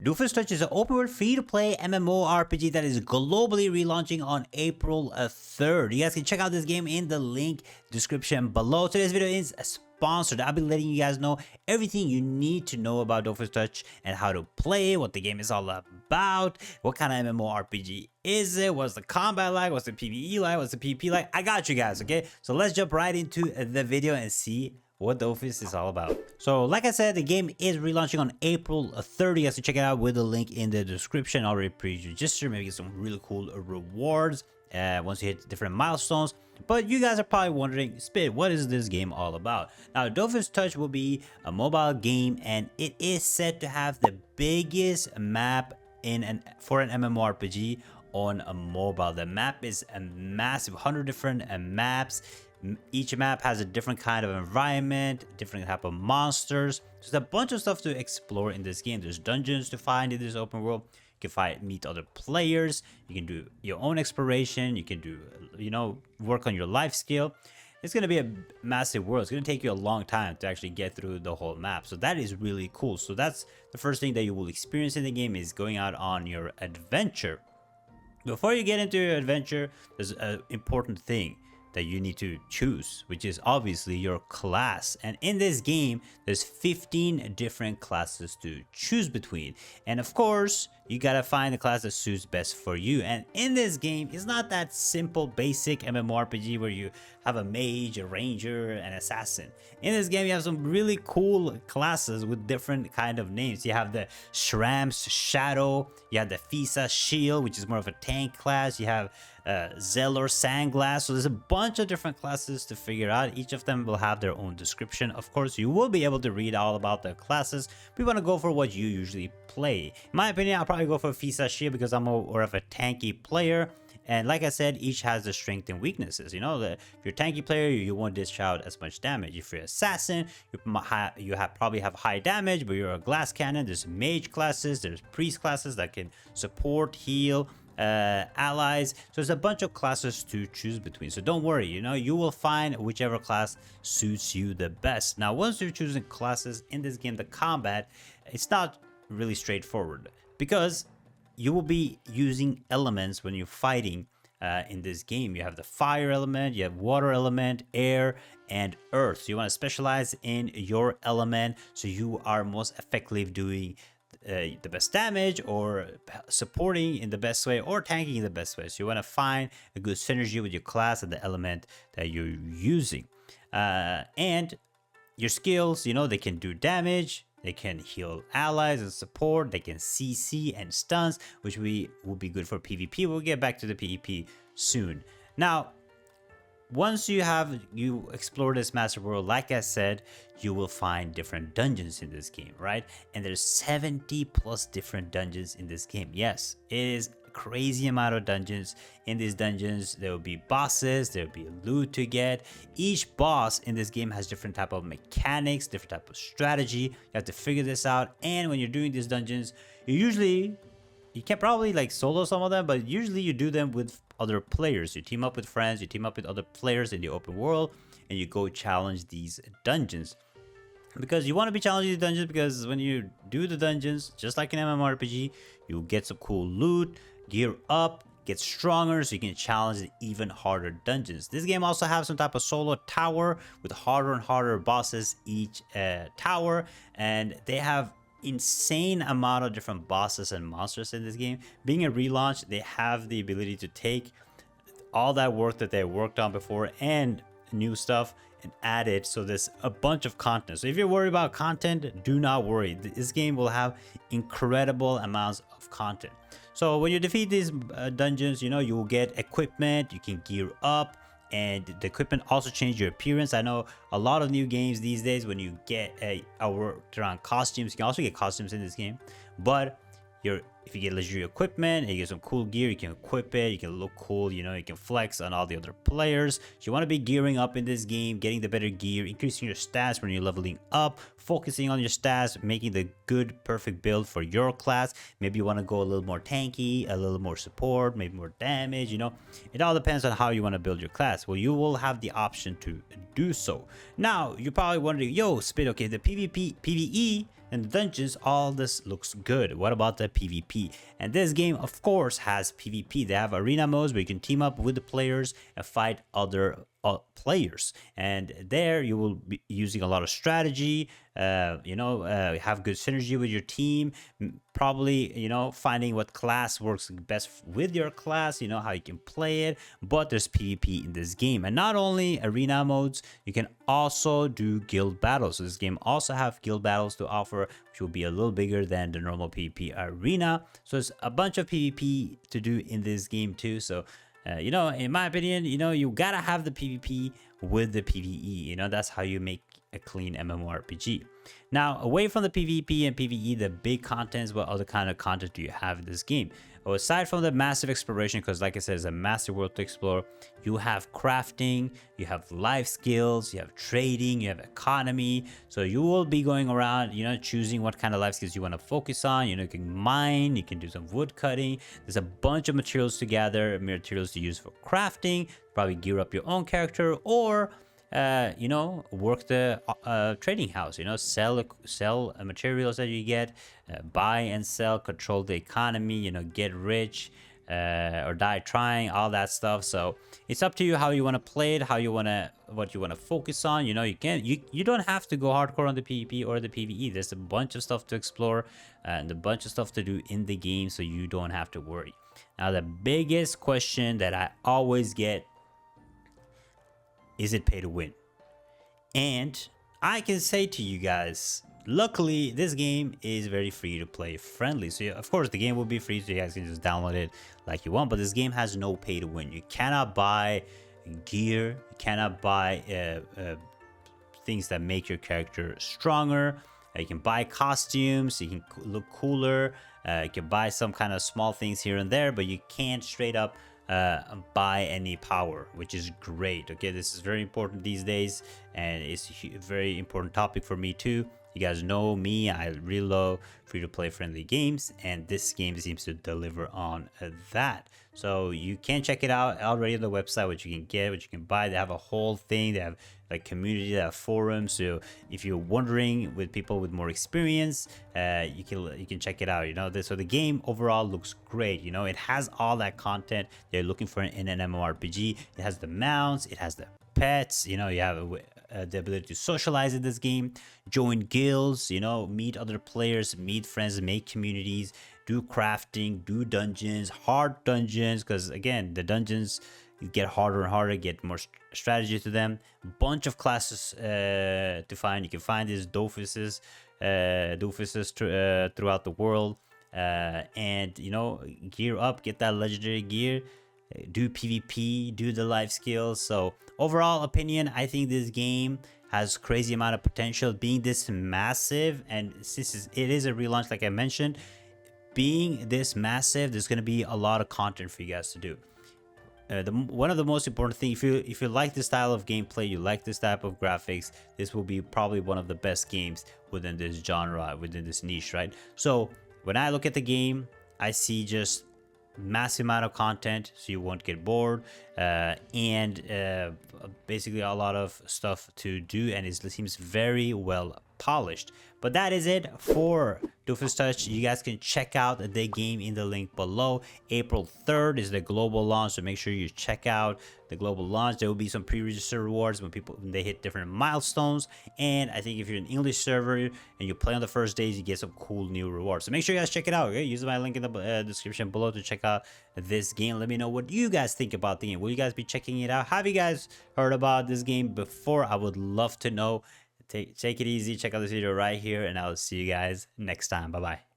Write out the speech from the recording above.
Doofus Touch is an open world free to play MMORPG that is globally relaunching on April 3rd. You guys can check out this game in the link description below. Today's video is sponsored. I'll be letting you guys know everything you need to know about Doofus Touch and how to play, what the game is all about, what kind of MMORPG is it, what's the combat like, what's the PvE like, what's the PvP like. I got you guys, okay? So let's jump right into the video and see what Doofus is all about. So like I said, the game is relaunching on April 30th, so check it out with the link in the description. Already pre-register, maybe get some really cool rewards once you hit different milestones. But you guys are probably wondering, Spit, what is this game all about? Now, Doofus Touch will be a mobile game, and it is said to have the biggest map for an MMORPG on a mobile. The map is a massive 100 different maps. Each map has a different kind of environment, different type of monsters. There's a bunch of stuff to explore in this game. There's dungeons to find in this open world. You can meet other players. You can do your own exploration. You can do, work on your life skill. It's going to be a massive world. It's going to take you a long time to actually get through the whole map. So that is really cool. So that's the first thing that you will experience in the game, is going out on your adventure. Before you get into your adventure, there's an important thing that you need to choose, which is obviously your class. And in this game, there's 15 different classes to choose between. And of course, you gotta find the class that suits best for you. And in this game, it's not that simple, basic MMORPG where you have a mage, a ranger, an assassin. In this game, you have some really cool classes with different kind of names. You have the Shram's Shadow, you have the Fisa Shield, which is more of a tank class. You have Zelor Sandglass. So there's a bunch of different classes to figure out. Each of them will have their own description. Of course, you will be able to read all about the classes, but you want to go for what you usually play. In my opinion, I'll probably go for Fisa Shield because I'm more of a tanky player. And like I said, each has the strength and weaknesses. You know, if you're a tanky player, you won't dish out as much damage. If you're an assassin, you probably have high damage, but you're a glass cannon. There's mage classes, there's priest classes that can support, heal allies. So there's a bunch of classes to choose between. So don't worry, you will find whichever class suits you the best. Now, once you're choosing classes in this game, the combat, it's not really straightforward because you will be using elements when you're fighting in this game. You have the fire element, you have water element, air, and earth. So you want to specialize in your element so you are most effective doing the best damage, or supporting in the best way, or tanking in the best way. So you want to find a good synergy with your class and the element that you're using. And your skills, they can do damage, they can heal allies and support, they can CC and stuns, which will be good for PvP. We'll get back to the PvP soon. Now, once you explore this master world, like I said, you will find different dungeons in this game, right? And there's 70 plus different dungeons in this game. Yes, it is a crazy amount of dungeons. In these dungeons, there will be bosses, there will be loot to get. Each boss in this game has different type of mechanics, different type of strategy. You have to figure this out. And when you're doing these dungeons, you can probably like solo some of them, but usually you do them with other players. You team up with friends, you team up with other players in the open world, and you go challenge these dungeons. Because you want to be challenging the dungeons, because when you do the dungeons, just like an MMORPG, you get some cool loot, gear up, get stronger, so you can challenge the even harder dungeons. This game also has some type of solo tower with harder and harder bosses each tower, and they have insane amount of different bosses and monsters in this game. Being a relaunch, they have the ability to take all that work that they worked on before and new stuff and add it. So there's a bunch of content. So if you're worried about content, do not worry. This game will have incredible amounts of content. So when you defeat these dungeons, you will get equipment, you can gear up, and the equipment also change your appearance. I know a lot of new games these days, when you get around costumes, you can also get costumes in this game, but if you get legendary equipment and you get some cool gear, you can equip it, you can look cool, you can flex on all the other players. So you want to be gearing up in this game, getting the better gear, increasing your stats when you're leveling up, focusing on your stats, making the good perfect build for your class. Maybe you want to go a little more tanky, a little more support, maybe more damage. It all depends on how you want to build your class. Well, you will have the option to do so. Now, you're probably wondering, yo, Spit, okay, the PvE and the dungeons, all this looks good. What about the PvP? And this game, of course, has PvP. They have arena modes where you can team up with the players and fight other players, and there you will be using a lot of strategy, have good synergy with your team, probably finding what class works best with your class, how you can play it. But there's PvP in this game, and not only arena modes, you can also do guild battles. So this game also have guild battles to offer, which will be a little bigger than the normal PvP arena. So there's a bunch of PvP to do in this game too. So in my opinion, you gotta have the PvP with the PvE. That's how you make a clean MMORPG. Now, away from the PvP and PvE, the big contents, what other kind of content do you have in this game? Well, aside from the massive exploration, because like I said, it's a massive world to explore, you have crafting, you have life skills, you have trading, you have economy. So you will be going around, choosing what kind of life skills you want to focus on. You can mine, you can do some wood cutting. There's a bunch of materials to gather, materials to use for crafting, probably gear up your own character, or work the trading house, sell materials that you get, buy and sell, control the economy, get rich, or die trying, all that stuff. So it's up to you how you want to play it, what you want to focus on. You don't have to go hardcore on the PvP or the PvE. There's a bunch of stuff to explore and a bunch of stuff to do in the game, so you don't have to worry. Now, the biggest question that I always get: is it pay to win? And I can say to you guys, luckily this game is very free to play friendly. So of course the game will be free, so you guys can just download it like you want. But this game has no pay to win. You cannot buy gear. You cannot buy things that make your character stronger. You can buy costumes. You can look cooler. You can buy some kind of small things here and there, but you can't straight up buy any power, which is great. Okay, this is very important these days, and it's a very important topic for me too. You guys know me, I really love free-to-play friendly games, and this game seems to deliver on that. So you can check it out already on the website, what you can get, what you can buy. They have a whole thing. They have like community, they have forums. So if you're wondering, with people with more experience, you can check it out. So the game overall looks great. It has all that content they're looking for in an MMORPG. It has the mounts, it has the pets. You have the ability to socialize in this game, join guilds, meet other players, meet friends, make communities, do crafting, do dungeons, hard dungeons, because again, the dungeons get harder and harder, get more strategy to them. Bunch of classes to find. You can find these doofuses throughout the world, and gear up, get that legendary gear, do PvP, do the life skills. So overall opinion, I think this game has crazy amount of potential, being this massive. And since it is a relaunch, like I mentioned, being this massive, there's going to be a lot of content for you guys to do. One of the most important things, if you like this style of gameplay, you like this type of graphics, this will be probably one of the best games within this genre, within this niche, right? So when I look at the game, I see just massive amount of content, so you won't get bored, and basically a lot of stuff to do, and it seems very well polished. But that is it for Doofus Touch. You guys can check out the game in the link below. April 3rd is the global launch, so make sure you check out the global launch. There will be some pre-register rewards when they hit different milestones, and I think if you're an English server and you play on the first days, you get some cool new rewards. So make sure you guys check it out. Okay, use my link in the description below to check out this game. Let me know what you guys think about the game. Will you guys be checking it out? Have you guys heard about this game before? I would love to know. Take it easy, check out this video right here, and I'll see you guys next time. Bye bye.